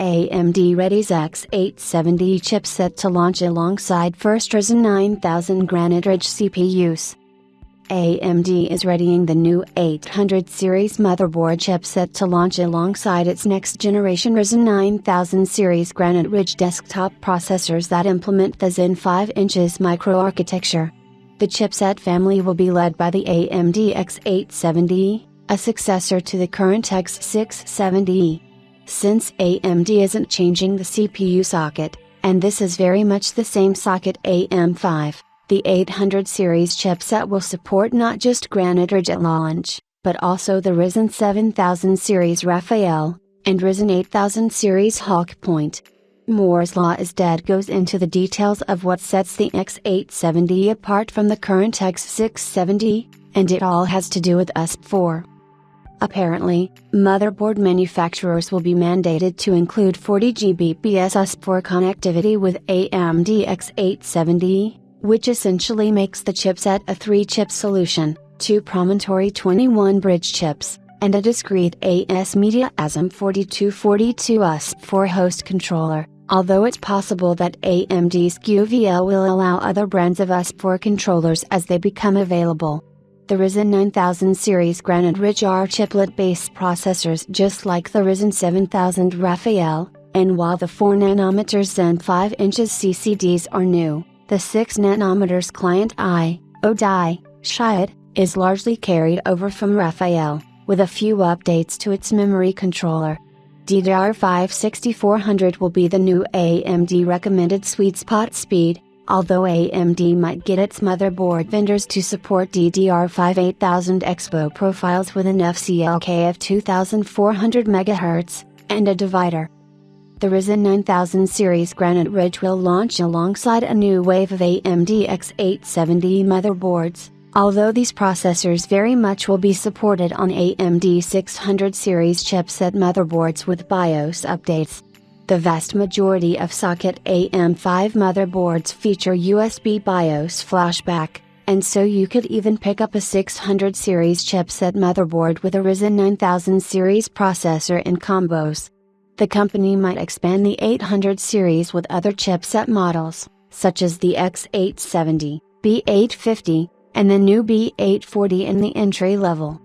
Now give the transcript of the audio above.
AMD Readies X870E chipset to launch alongside first Ryzen 9000 Granite Ridge CPUs. AMD is readying the new 800 series motherboard chipset to launch alongside its next-generation Ryzen 9000 series Granite Ridge desktop processors that implement the Zen 5-inch microarchitecture. The chipset family will be led by the AMD X870E, a successor to the current X670E. Since AMD isn't changing the CPU socket, and this is very much the same socket AM5, the 800 series chipset will support not just Granite Ridge at launch, but also the Ryzen 7000 series Raphael, and Ryzen 8000 series Hawk Point. Moore's Law is dead goes into the details of what sets the X870E apart from the current X670E, and it all has to do with USP4. Apparently, motherboard manufacturers will be mandated to include 40 Gbps USP4 connectivity with AMD X870E, which essentially makes the chipset a 3-chip solution, 2 promontory 21 bridge chips, and a discrete AS Media-ASM 4242 USP4 host controller, although it's possible that AMD's QVL will allow other brands of USP4 controllers as they become available. The Ryzen 9000 series Granite Ridge are chiplet-based processors just like the Ryzen 7000 Raphael, and while the 4nm Zen 5-inch CCDs are new, the 6nm client I/O die, Shield, is largely carried over from Raphael, with a few updates to its memory controller. DDR5 6400 will be the new AMD recommended sweet spot speed, although AMD might get its motherboard vendors to support DDR5 8000 Expo profiles with an FCLK of 2400 MHz, and a divider. The Ryzen 9000 series Granite Ridge will launch alongside a new wave of AMD X870E motherboards, although these processors very much will be supported on AMD 600 series chipset motherboards with BIOS updates. The vast majority of socket AM5 motherboards feature USB BIOS flashback, and so you could even pick up a 600 series chipset motherboard with a Ryzen 9000 series processor in combos. The company might expand the 800 series with other chipset models, such as the X870, B850, and the new B840 in the entry level.